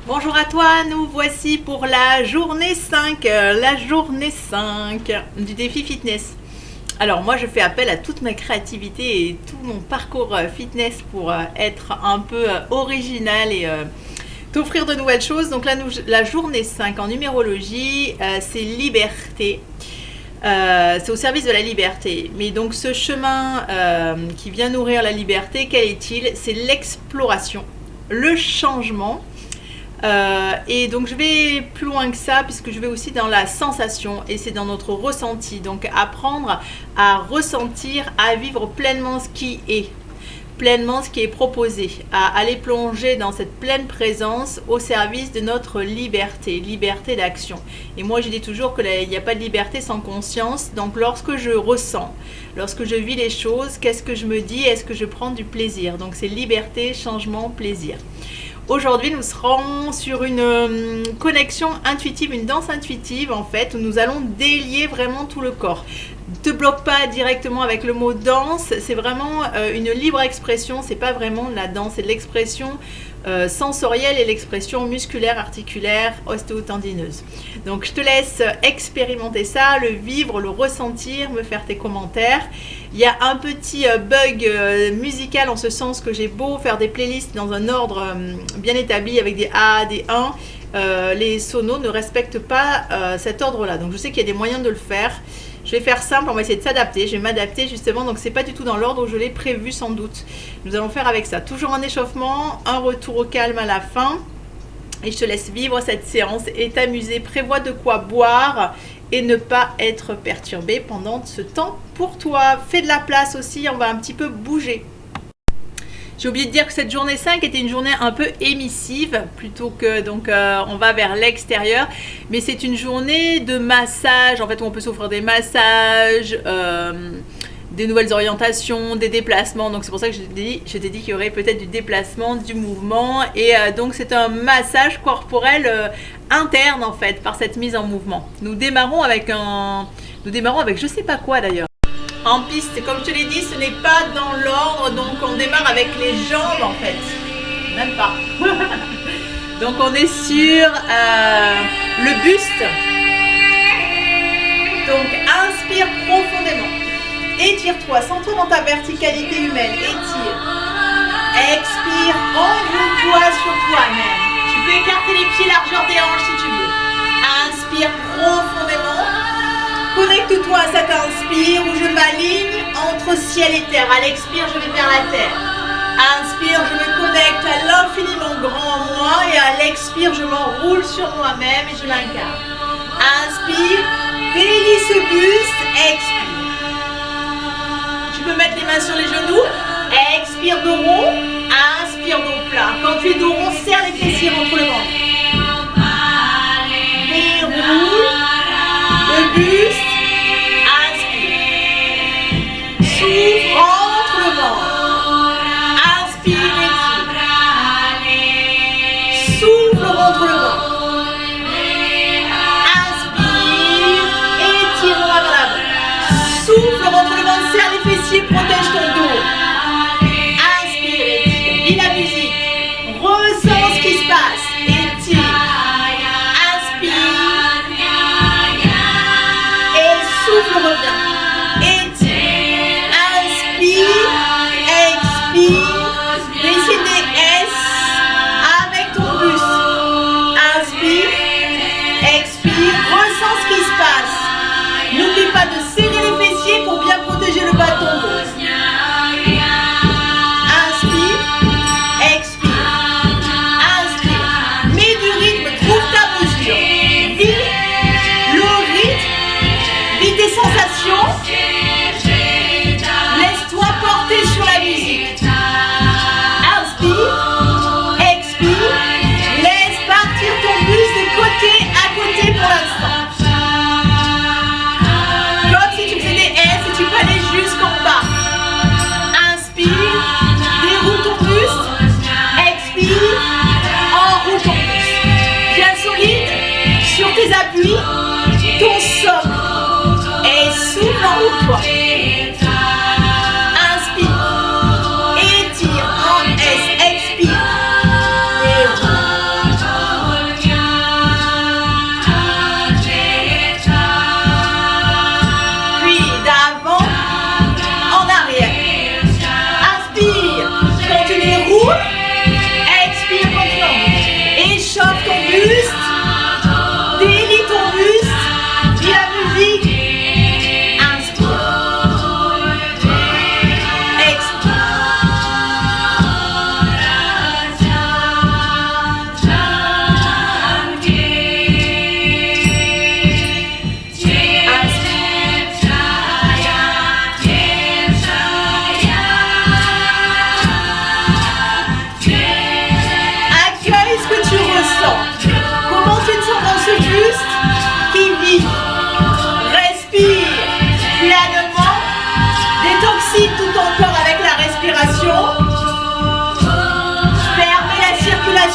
Bonjour à toi, nous voici pour la journée 5 du défi fitness. Alors moi je fais appel à toute ma créativité et tout mon parcours fitness pour être un peu original et t'offrir de nouvelles choses. Donc la journée 5 en numérologie, c'est liberté. C'est au service de la liberté. Mais donc ce chemin qui vient nourrir la liberté, quel est-il? C'est l'exploration, le changement. Et donc je vais plus loin que ça puisque je vais aussi dans la sensation et c'est dans notre ressenti, donc apprendre à ressentir, à vivre pleinement ce qui est proposé, à aller plonger dans cette pleine présence au service de notre liberté d'action. Et moi je dis toujours que il n'y a pas de liberté sans conscience. Donc lorsque je ressens, lorsque je vis les choses, qu'est-ce que je me dis? Est-ce que je prends du plaisir? Donc c'est liberté, changement, plaisir. Aujourd'hui, nous serons sur une connexion intuitive, une danse intuitive en fait, où nous allons délier vraiment tout le corps. Ne te bloque pas directement avec le mot danse, c'est vraiment une libre expression, c'est pas vraiment de la danse, c'est de l'expression sensorielle et l'expression musculaire, articulaire, ostéotendineuse. Donc je te laisse expérimenter ça, le vivre, le ressentir, me faire tes commentaires. Il y a un petit bug musical en ce sens que j'ai beau faire des playlists dans un ordre bien établi avec des A, des 1, les sonos ne respectent pas cet ordre-là. Donc je sais qu'il y a des moyens de le faire. Je vais faire simple, on va essayer de s'adapter, je vais m'adapter justement, donc c'est pas du tout dans l'ordre où je l'ai prévu sans doute. Nous allons faire avec ça, toujours un échauffement, un retour au calme à la fin. Et je te laisse vivre cette séance et t'amuser, prévois de quoi boire et ne pas être perturbé pendant ce temps pour toi. Fais de la place aussi, on va un petit peu bouger. J'ai oublié de dire que cette journée 5 était une journée un peu émissive, plutôt que donc on va vers l'extérieur. Mais c'est une journée de massage, en fait, où on peut s'offrir des massages, des nouvelles orientations, des déplacements. Donc c'est pour ça que je t'ai dit qu'il y aurait peut-être du déplacement, du mouvement. Et donc c'est un massage corporel interne en fait, par cette mise en mouvement. Nous démarrons avec je sais pas quoi d'ailleurs. En piste, comme je te l'ai dit, ce n'est pas dans l'ordre, donc on démarre avec les jambes en fait, même pas. Donc on est sur le buste. Donc inspire profondément, étire-toi, sens-toi dans ta verticalité humaine, étire. Expire, enroule-toi sur toi-même. Tu peux écarter les pieds largeur des hanches si tu veux. Inspire profondément. Connecte-toi à cet inspire où je m'aligne entre ciel et terre. À l'expire, je vais vers la terre. Inspire, je me connecte à l'infiniment grand en moi. Et à l'expire, je m'enroule sur moi-même et je m'incarne. Inspire, délie ce buste. Expire. Tu peux mettre les mains sur les genoux. Expire dos rond. Inspire dos plat. Quand tu es dos rond, serre les fessiers entre le ventre. Déroule le buste. Souffle, rentre le ventre. Inspire, étire. Souffle, rentre le ventre. Inspire, étire, on va vers l'avant. Souffle, rentre le ventre, serre les fessiers, protège ton dos. Inspire, étire. Vis la musique. Ressens ce qui se passe. Étire. Inspire. Et souffle, reviens. N'oublie pas de serrer les fessiers pour bien protéger le bas de ton dos. Inspire, expire, inspire. Mets du rythme, trouve ta mesure. Vis le rythme, vis tes sensations. Laisse-toi porter sur la musique. Inspire, expire. Laisse partir ton buste de côté à côté pour l'instant. Jusqu'en bas. Inspire, déroule ton buste. Expire, enroule ton buste. Bien solide sur tes appuis, ton socle. Et souffle, enroule-toi. Inspire, étire en S, expire. Déroule.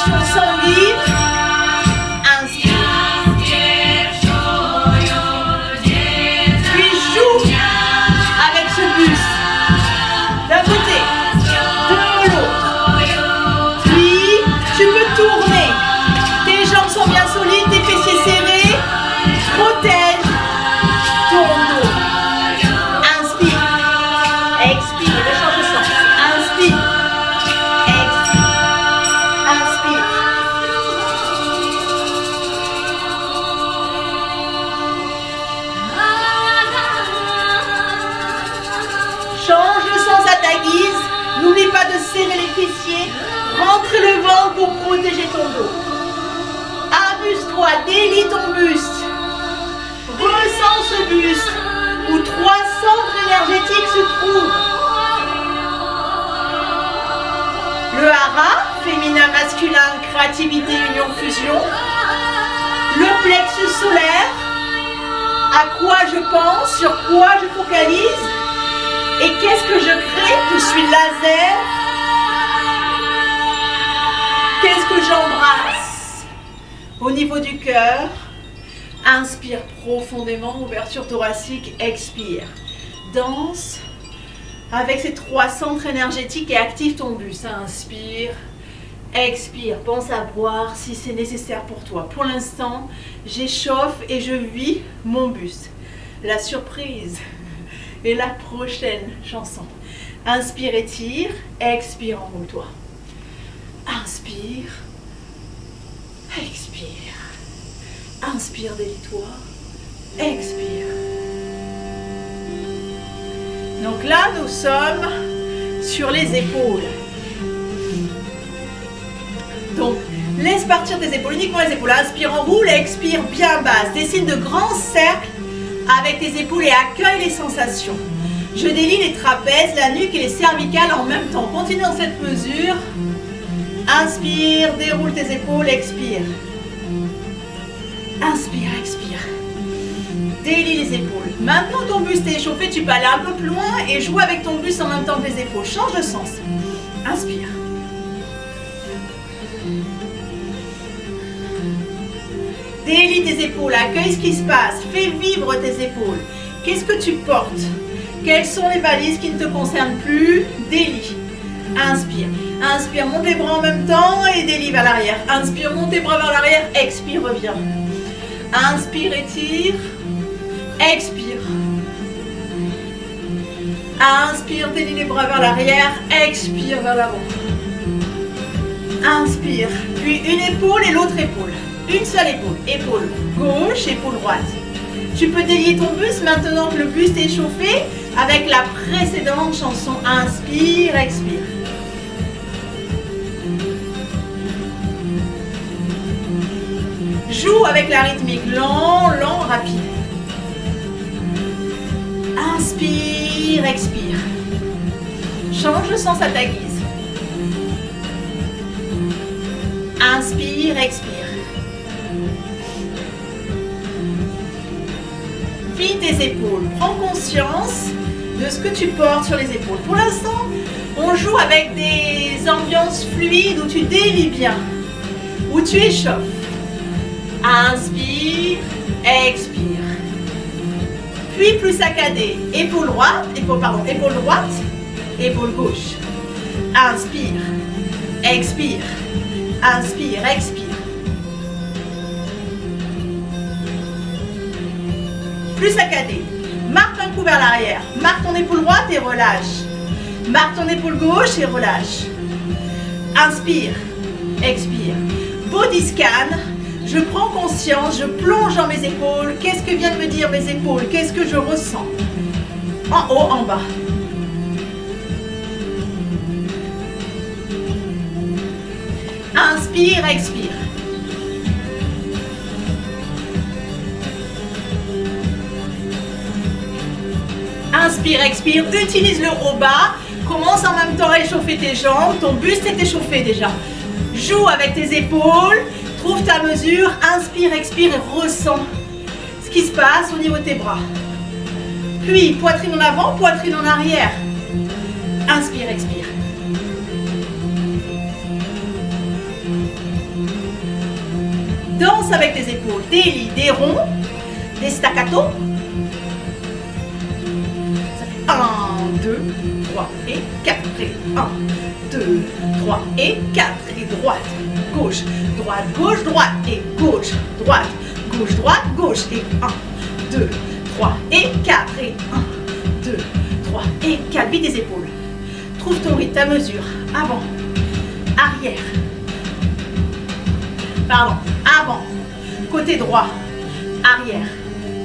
circulation sanguine. Inspire. Puis joue avec ce buste. D'un côté, de l'autre. Puis tu peux tourner. Tes jambes sont bien solides, tes fessiers serrés. Protège ton dos. Inspire. Expire. Et change de sens. Inspire. Expire. Inspire. Change le sens à ta guise. N'oublie pas de serrer les fessiers. Rentre le ventre pour protéger ton dos. Amuse-toi, délie ton buste. Ressens ce buste où 3 centres énergétiques se trouvent. Le hara, féminin, masculin, créativité, union, fusion. Le plexus solaire, à quoi je pense, sur quoi je focalise. Et qu'est-ce que je crée? Je suis laser. Qu'est-ce que j'embrasse? Au niveau du cœur, inspire profondément, ouverture thoracique, expire. Danse avec ces 3 centres énergétiques et active ton buste. Inspire, expire. Pense à boire si c'est nécessaire pour toi. Pour l'instant, j'échauffe et je vis mon buste. La surprise est la prochaine chanson. Inspire, étire, expire, enroule-toi. Inspire, expire. Inspire, délie-toi, expire. Donc là, nous sommes sur les épaules. Donc, laisse partir tes épaules, uniquement les épaules. Inspire, enroule, expire, bien basse. Dessine de grands cercles avec tes épaules et accueille les sensations. Je délie les trapèzes, la nuque et les cervicales en même temps. Continue dans cette mesure. Inspire, déroule tes épaules, expire. Inspire, expire. Délie les épaules. Maintenant ton buste est échauffé, tu peux aller un peu plus loin et jouer avec ton buste en même temps que les épaules. Change de sens. Inspire. Délie tes épaules, accueille ce qui se passe. Fais vivre tes épaules. Qu'est-ce que tu portes? Quelles sont les valises qui ne te concernent plus? Délie. Inspire. Inspire, monte les bras en même temps et délie vers l'arrière. Inspire, monte tes bras vers l'arrière. Expire, reviens. Inspire, étire. Expire. Inspire, délie les bras vers l'arrière. Expire vers l'avant. Inspire. Puis une épaule et l'autre épaule. Une seule épaule. Épaule gauche, épaule droite. Tu peux délier ton buste maintenant que le buste est chauffé avec la précédente chanson. Inspire, expire. Joue avec la rythmique. Lent, lent, rapide. Inspire, expire. Change le sens à ta guise. Inspire, expire. Vis tes épaules. Prends conscience de ce que tu portes sur les épaules. Pour l'instant, on joue avec des ambiances fluides où tu délies bien, où tu échauffes. Inspire, expire. Puis plus saccadé. Épaule droite, épaule droite, épaule gauche. Inspire, expire. Inspire, expire. Plus saccadé. Marque un coup vers l'arrière. Marque ton épaule droite et relâche. Marque ton épaule gauche et relâche. Inspire, expire. Body scan. Je prends conscience, je plonge dans mes épaules. Qu'est-ce que viennent me dire mes épaules? Qu'est-ce que je ressens? En haut, en bas. Inspire, expire. Inspire, expire. Utilise le haut bas. Commence en même temps à échauffer tes jambes. Ton buste est échauffé déjà. Joue avec tes épaules. Trouve ta mesure. Inspire, expire et ressens ce qui se passe au niveau de tes bras. Puis poitrine en avant, poitrine en arrière. Inspire, expire. Danse avec tes épaules. Délie, des ronds, des staccato. Ça fait 1, 2, 3 et 4. Et 1, 2, 3 et 4. Et droite, gauche, droite, gauche, droite. Et gauche, droite, gauche, droite, gauche. Et 1, 2, 3 et 4. Et 1, 2, 3 et 4. Vide les épaules. Trouve ton rythme, ta mesure. Avant, arrière. Pardon, avant. Côté droit, arrière.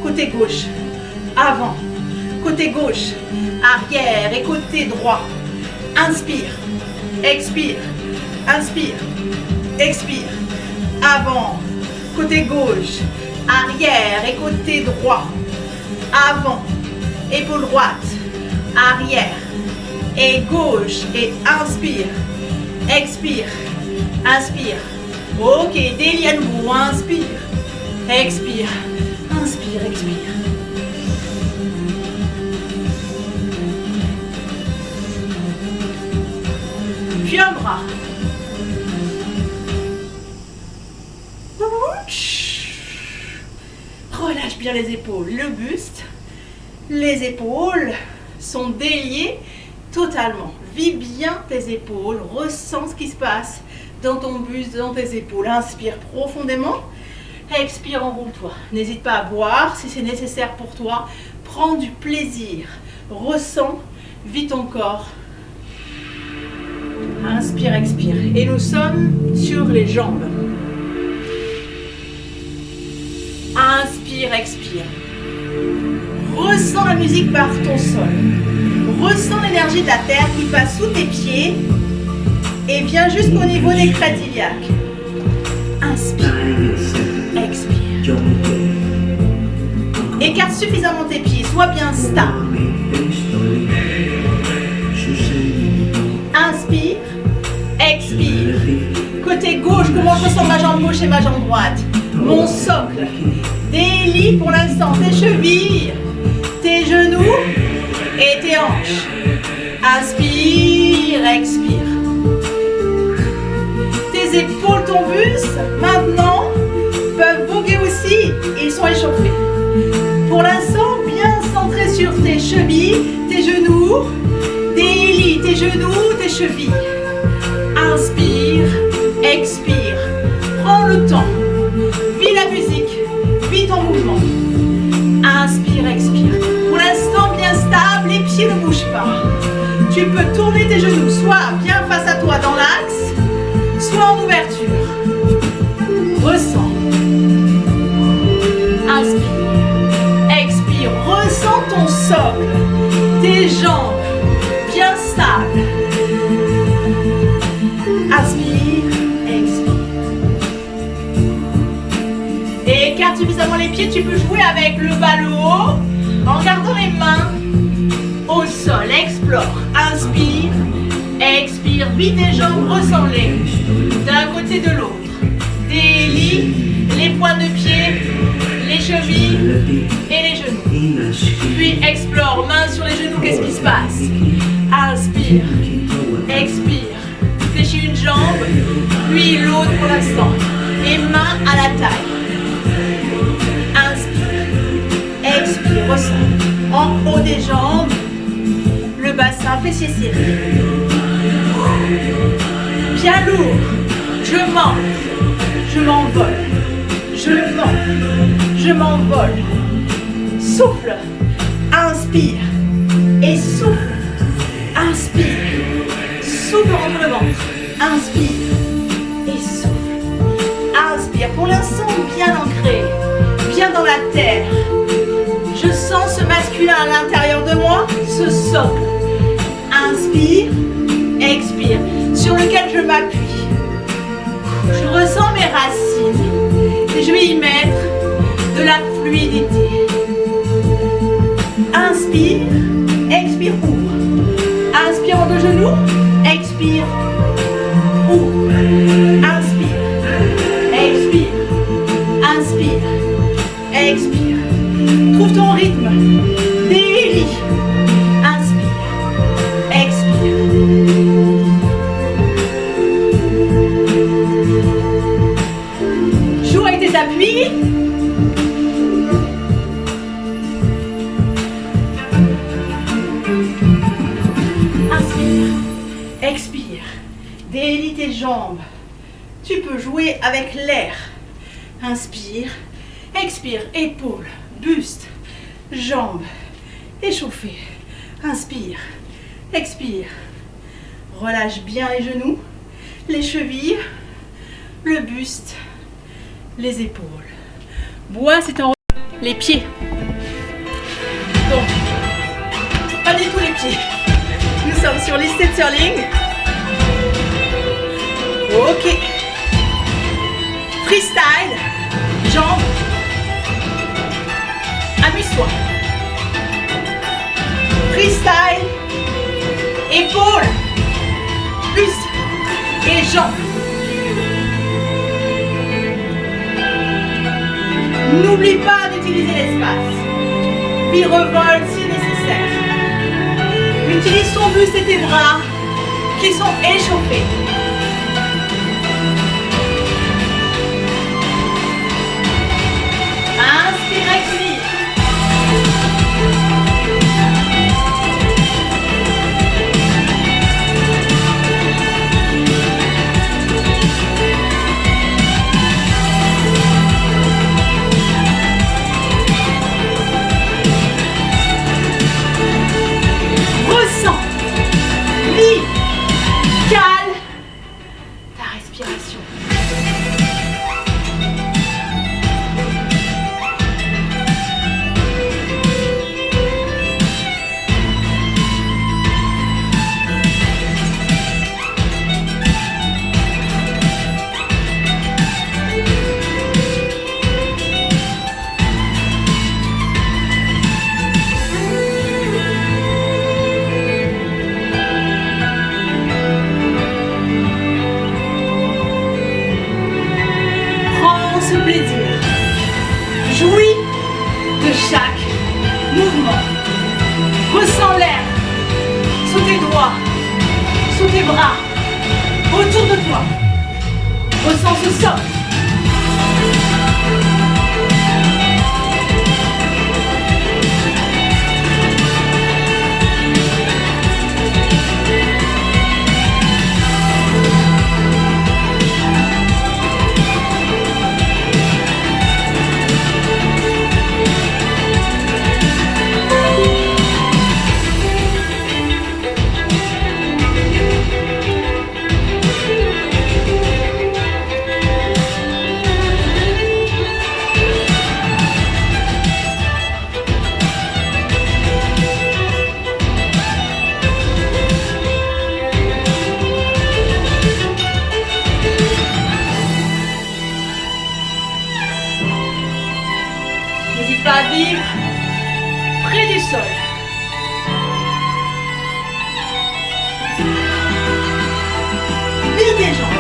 Côté gauche, avant. Côté gauche, arrière. Et côté droit. Inspire, expire, inspire, expire. Avant. Côté gauche, arrière. Et côté droit. Avant. Épaule droite, arrière. Et gauche, et inspire, expire, inspire. Ok, délie à nouveau, inspire, expire, inspire, expire. Puis un bras. Relâche bien les épaules, le buste, les épaules sont déliées. Totalement. Vis bien tes épaules. Ressens ce qui se passe dans ton buste, dans tes épaules. Inspire profondément. Expire, enroule-toi. N'hésite pas à boire si c'est nécessaire pour toi. Prends du plaisir. Ressens. Vis ton corps. Inspire, expire. Et nous sommes sur les jambes. Inspire, expire. Ressens la musique par ton sol. Ressens l'énergie de la terre qui passe sous tes pieds et vient jusqu'au niveau des crêtes iliaques. Inspire, expire. Écarte suffisamment tes pieds, sois bien stable. Inspire, expire. Côté gauche, comment je ressens ma jambe gauche et ma jambe droite? Mon socle. Délie pour l'instant tes chevilles, tes genoux et tes hanches. Inspire, expire. Tes épaules, ton buste, maintenant, peuvent voguer aussi. Ils sont échauffés. Pour l'instant, bien centré sur tes chevilles, tes genoux. Délie tes genoux, tes chevilles. Inspire, expire. Prends le temps. Vis la musique. Vis ton mouvement. Inspire, expire. Pour l'instant, bien stable, les pieds ne bougent pas. Tu peux tourner tes genoux, soit bien face à toi dans l'axe, soit en ouverture. Ressens. Inspire. Expire. Ressens ton socle. Tes jambes bien stables. Inspire. Expire. Et écarte suffisamment les pieds. Tu peux jouer avec le bas, le haut, en gardant les mains au sol. Explore. Inspire. Expire. Vis tes jambes, ressens-les d'un côté de l'autre. Délie les points de pied, les chevilles et les genoux. Puis explore. Main sur les genoux. Qu'est-ce qui se passe? Inspire. Expire. Fléchis une jambe, puis l'autre pour l'instant. Et main à la taille. Inspire. Expire. Ressens. En haut des jambes, le bassin, fessiers serrés. Bien lourd. Je monte. Je m'envole. Je monte. Je m'envole. Souffle. Inspire. Et souffle. Inspire. Souffle entre le ventre. Inspire. Et souffle. Inspire. Pour l'instant, bien ancré. Bien dans la terre. Je sens ce masculin à l'intérieur de moi, ce socle. Inspire. Expire. Sur lequel je m'appuie. Je ressens mes racines. Et je vais y mettre de la fluidité. Inspire. Expire. Ouvre. Inspire en deux genoux. Expire. Ouvre. Inspire. Expire. Inspire. Expire. Trouve ton rythme. Délie. Inspire. Expire. Joue avec tes appui. Inspire, expire, délie tes jambes. Tu peux jouer avec l'air. Inspire, expire, épaules, buste, jambes, échauffé. Inspire, expire. Relâche bien les genoux, les chevilles, le buste, les épaules. Bois, c'est en les pieds. Donc, pas du tout les pieds. Nous sommes sur listed curling. Ok. Freestyle. Jambes. Amuse-toi. Freestyle. Épaules. Buste. Et jambes. N'oublie pas d'utiliser l'espace. Puis revole si nécessaire. Utilise ton buste et tes bras qui sont échauffés. Inspire, expire. Ressens, vis, cale ta respiration. Prends ce plaisir. Jouis de chaque mouvement. Ressens l'air sous tes doigts, sous tes bras, autour de toi. Ressens ce socle. N'hésite pas à vivre près du sol. Vis tes jambes.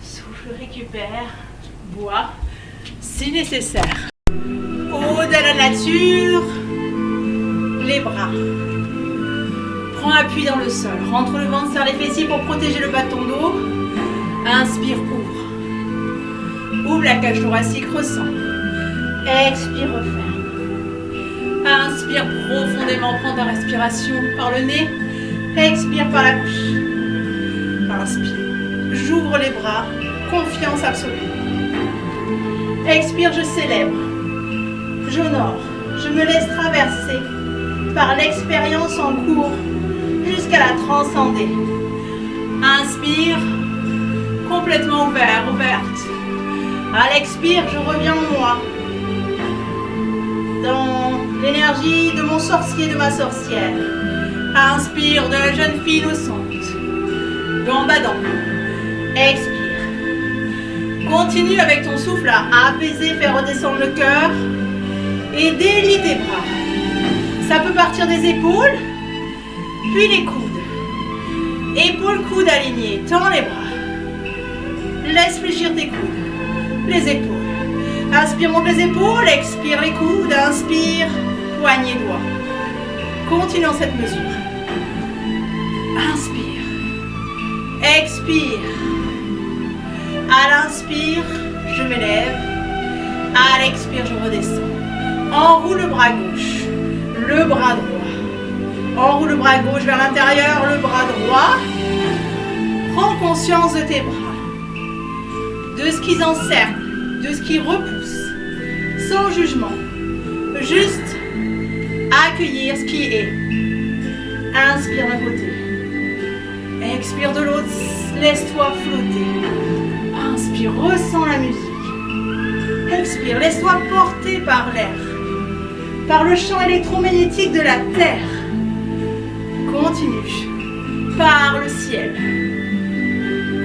Souffle, récupère, bois, si nécessaire. Ode à la nature, les bras. Prends appui dans le sol. Rentre le ventre, serre les fessiers pour protéger le bas de ton dos. Inspire, ouvre. Ouvre la cage thoracique, ressens. Expire, referme. Inspire profondément, prends ta respiration par le nez. Expire par la bouche. Inspire. J'ouvre les bras, confiance absolue. Expire, je célèbre. J'honore. Je me laisse traverser par l'expérience en cours jusqu'à la transcender. Inspire, complètement ouvert, ouverte. À l'expire, je reviens en moi. Dans l'énergie de mon sorcier, de ma sorcière. Inspire, de la jeune fille innocente. Gambadant. expire. Continue avec ton souffle à apaiser, faire redescendre le cœur et délie tes bras. Ça peut partir des épaules, puis les coudes. Épaules, coudes alignés, tends les bras. Laisse fléchir tes coudes, les épaules. Inspire, monte les épaules, expire les coudes, inspire, poignée doigts. Continuons cette mesure. Inspire, expire. À l'inspire, je m'élève. À l'expire, je redescends. Enroule le bras gauche, le bras droit. Enroule le bras gauche vers l'intérieur, le bras droit. Prends conscience de tes bras, de ce qu'ils encerclent, de ce qui repousse, sans jugement. Juste accueillir ce qui est. Inspire d'un côté, expire de l'autre, laisse-toi flotter. Inspire, ressens la musique. Expire, laisse-toi porter par l'air, par le champ électromagnétique de la terre. Continue, par le ciel.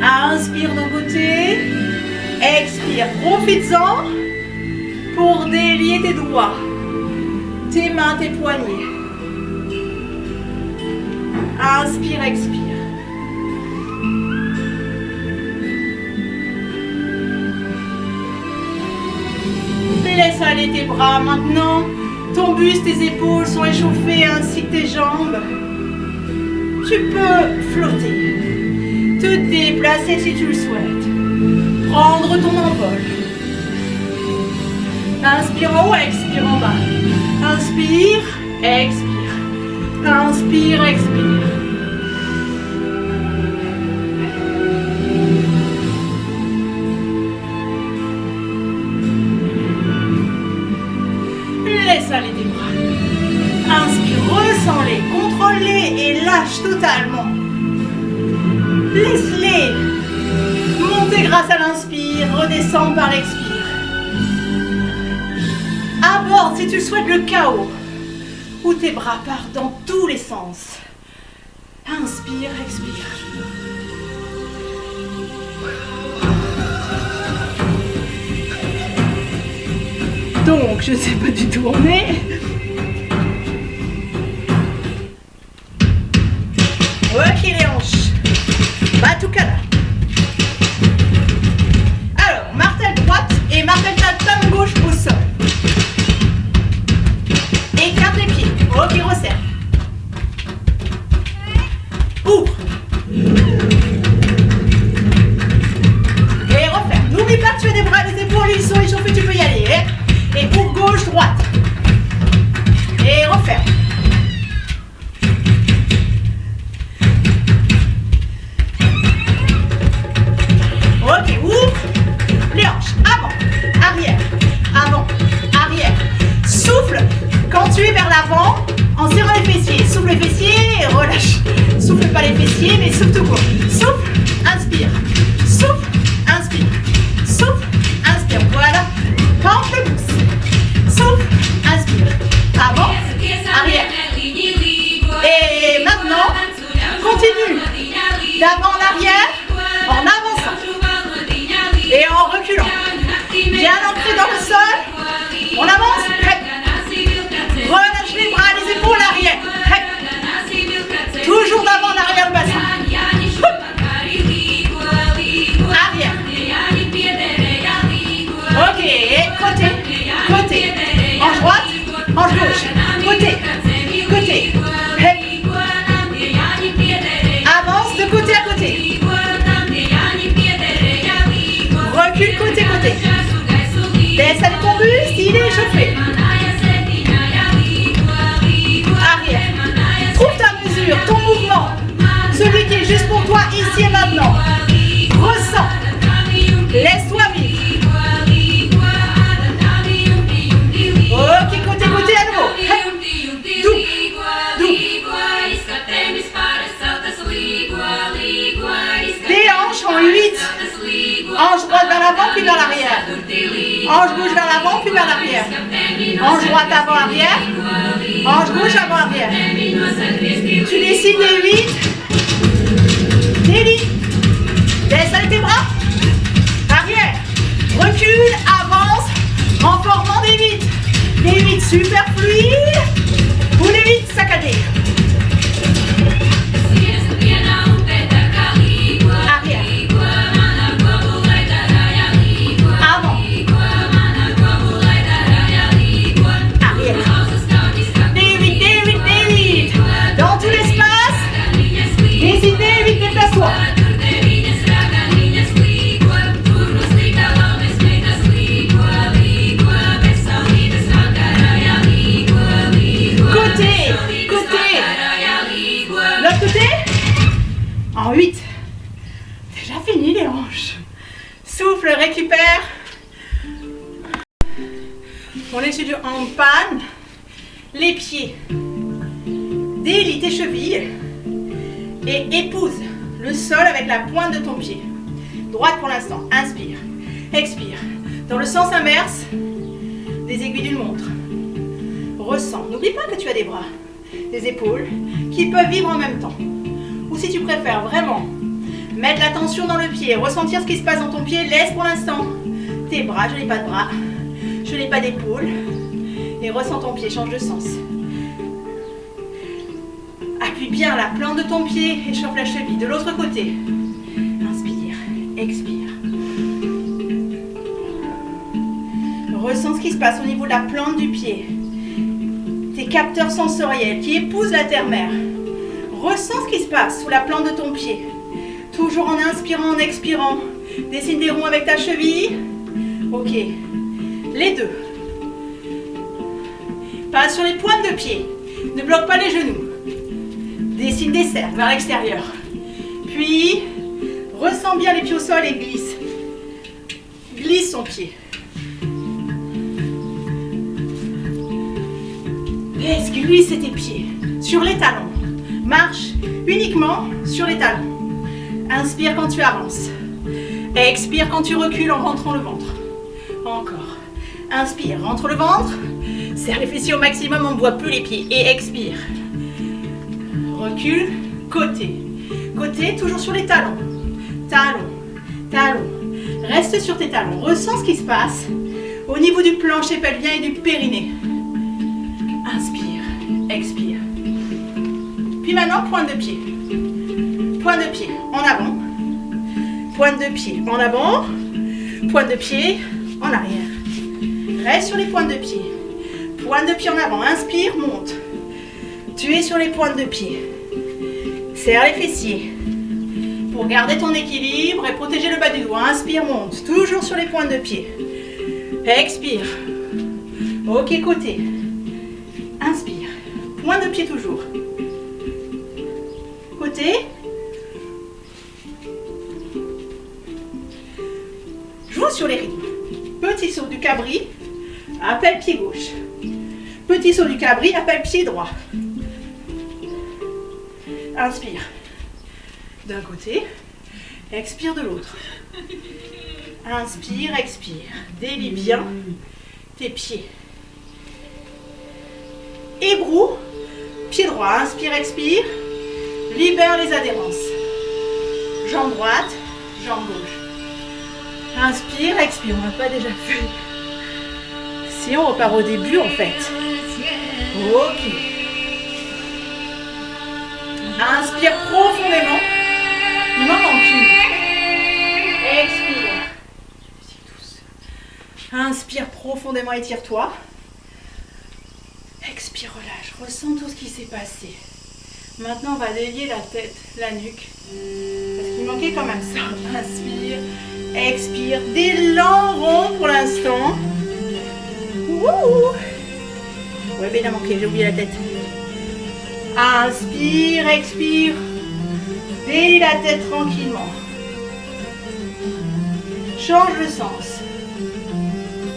Inspire d'un côté, expire, profites-en pour délier tes doigts, tes mains, tes poignets. Inspire, expire. Laisse aller tes bras maintenant. Ton buste, tes épaules sont échauffées ainsi que tes jambes. Tu peux flotter, te déplacer si tu le souhaites. Prendre ton envol. Inspire en haut, expire en bas. Inspire, expire. Inspire, expire. Laisse aller tes bras. Inspire, ressens-les, contrôle-les et lâche totalement. Laisse-les monter grâce à l'inspire, redescendre par l'expire. Aborde si tu souhaites le chaos, où tes bras partent dans tous les sens. Inspire, expire. Donc, je ne sais pas du tout où on est. Ok, les hanches. Batucada. Alors, martèle droite et martèle ta tome gauche au sol. Écarte les pieds. Ok, resserre. Ouvre. Et referme. N'oublie pas que tu as des bras et des épaules, ils sont échauffés, tu peux y aller. Et ouvre gauche, droite. Et referme. Ok, ouvre. Les hanches. Avant, arrière. Avant, arrière. Souffle quand tu es vers l'avant en serrant les fessiers. Souffle les fessiers et relâche. Souffle pas les fessiers, mais souffle tout court. Souffle, inspire. Souffle, inspire. Souffle, inspire. Voilà. Pamplemousse. Souffle, inspire. Avant, arrière. Et maintenant, continue. D'avant en arrière, en avançant. Et en reculant. Bien ancré dans le sol. On avance. Hep. Relâche les bras, les épaules, arrière. Hep. Toujours d'avant en arrière le bassin. Hop. Arrière. Ok, et côté, côté. Hanche droite, hanche gauche. Côté, côté. Hep. Avance de côté à côté. Recule côté, côté. Laisse aller ton buste, il est échauffé. Arrière. Trouve ta mesure, ton mouvement. Celui qui est juste pour toi, ici et maintenant. Ressens. Laisse-toi vivre. Ok, côté, côté à nouveau. Doux, doux. Des hanches en 8. Hanche droite vers l'avant, puis vers l'arrière. Hanche gauche vers l'avant, puis vers l'arrière. Hanche droite avant, arrière. Hanche gauche avant, arrière. Tu dessines les 8. Délie. Laisse aller tes bras. Super fluide. Boulez vite, saccadé. Arrière. Avant. Arrière. Vite, vite, vite. Dans tout l'espace. Décidez, vite, déplace-toi. En 8. Déjà fini les hanches. Souffle, récupère. On est sur du en panne. Les pieds. Délie tes chevilles. Et épouse le sol avec la pointe de ton pied. Droite pour l'instant. Inspire. Expire. Dans le sens inverse des aiguilles d'une montre. Ressens. N'oublie pas que tu as des bras, des épaules qui peuvent vivre en même temps. Ou si tu préfères vraiment mettre l'attention dans le pied, ressentir ce qui se passe dans ton pied, laisse pour l'instant tes bras, je n'ai pas de bras, je n'ai pas d'épaule, et ressens ton pied, change de sens. Appuie bien la plante de ton pied, échauffe la cheville. De l'autre côté, inspire, expire. Ressens ce qui se passe au niveau de la plante du pied, tes capteurs sensoriels qui épousent la terre-mère. Ressens ce qui se passe sous la plante de ton pied. Toujours en inspirant, en expirant. Dessine des ronds avec ta cheville. Ok. Les deux. Passe sur les pointes de pied. Ne bloque pas les genoux. Dessine des cercles vers l'extérieur. Puis, ressens bien les pieds au sol et glisse. Glisse son pied. Laisse glisser tes pieds sur les talons. Marche uniquement sur les talons. Inspire quand tu avances. Expire quand tu recules en rentrant le ventre. Encore. Inspire, rentre le ventre. Serre les fessiers au maximum, on ne voit plus les pieds. Et expire. Recule, côté. Côté, toujours sur les talons. Talons, talons. Reste sur tes talons. Ressens ce qui se passe au niveau du plancher pelvien et du périnée. Inspire, expire. Puis maintenant, pointe de pied. Pointe de pied en avant. Pointe de pied en avant. Pointe de pied en arrière. Reste sur les pointes de pied. Pointe de pied en avant. Inspire, monte. Tu es sur les pointes de pied. Serre les fessiers. Pour garder ton équilibre et protéger le bas du doigt. Inspire, monte. Toujours sur les pointes de pied. Expire. Ok, côté. Inspire. Pointe de pied toujours. Côté. Joue sur les rythmes. Petit saut du cabri, appelle pied gauche. Petit saut du cabri, appelle pied droit. Inspire d'un côté, expire de l'autre. Inspire, expire. Délie bien tes pieds. Ébrou, pied droit. Inspire, expire. Libère les adhérences. Jambe droite, jambe gauche. Inspire, expire. On n'a pas déjà fait. Si on repart au début en fait. Ok. Inspire profondément. Il m'en manque une. Expire. Inspire profondément, étire-toi. Expire, relâche. Ressens tout ce qui s'est passé. Maintenant, on va délier la tête, la nuque. Parce qu'il manquait quand même ça. Inspire, expire. Des longs ronds pour l'instant. Ouais, mais il a manqué, j'ai oublié la tête. Inspire, expire. Délie la tête tranquillement. Change le sens.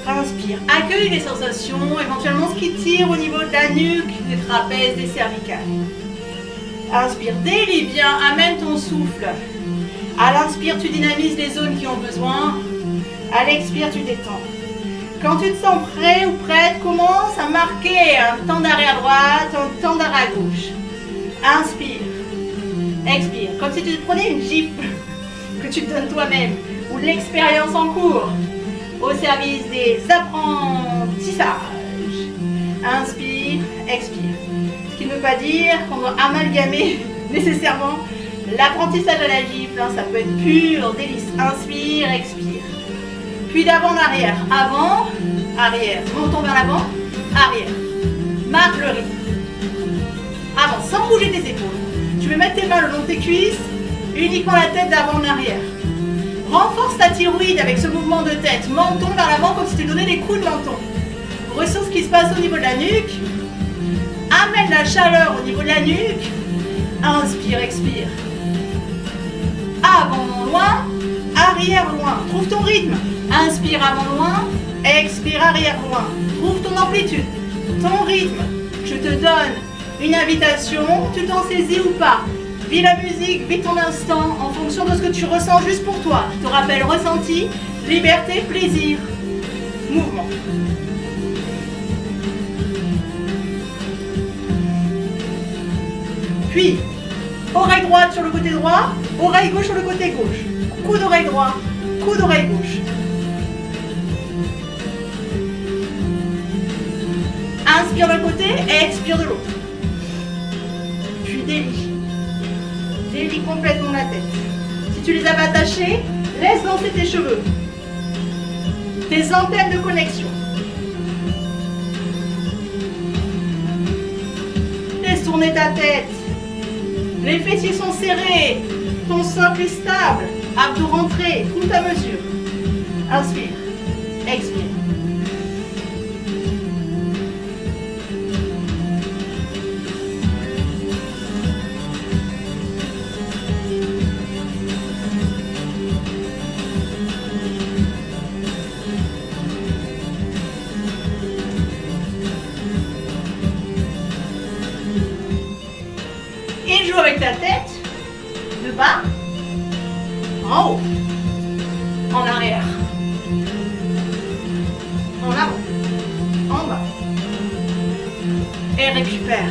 Inspire. Accueille les sensations, éventuellement ce qui tire au niveau de la nuque, des trapèzes, des cervicales. Inspire, délie bien, amène ton souffle. À l'inspire, tu dynamises les zones qui ont besoin. À l'expire, tu détends. Quand tu te sens prêt ou prête, commence à marquer un temps d'arrêt à droite, un temps d'arrêt à gauche. Inspire. Expire. Comme si tu te prenais une gifle que tu te donnes toi-même ou de l'expérience en cours au service des apprentissages. Inspire, expire. Ce qui ne veut pas dire qu'on doit amalgamer nécessairement l'apprentissage à la gifle. Ça peut être pur délice. Inspire, expire. Puis d'avant en arrière. Avant, arrière. Menton vers l'avant, arrière. Marque le rythme. Avant, sans bouger tes épaules. Tu veux mettre tes mains le long de tes cuisses, uniquement la tête d'avant en arrière. Renforce ta thyroïde avec ce mouvement de tête. Menton vers l'avant comme si tu donnais des coups de menton. Ressens ce qui se passe au niveau de la nuque. Amène la chaleur au niveau de la nuque. Inspire, expire. Avant loin, arrière loin. Trouve ton rythme. Inspire avant loin, expire arrière loin. Trouve ton amplitude, ton rythme. Je te donne une invitation, tu t'en saisis ou pas. Vis la musique, vis ton instant en fonction de ce que tu ressens juste pour toi. Je te rappelle ressenti, liberté, plaisir, mouvement. Puis, oreille droite sur le côté droit, oreille gauche sur le côté gauche. Coup d'oreille droit, coup d'oreille gauche. Inspire d'un côté et expire de l'autre. Puis délie. Délie complètement la tête. Si tu les as attachés, laisse danser tes cheveux. Tes antennes de connexion. Laisse tourner ta tête. Les fessiers sont serrés. Ton socle est stable. Abdos rentrés, tout à mesure. Inspire. Expire. Et joue avec ta tête, de bas, en haut, en arrière, en avant, en bas. Et récupère.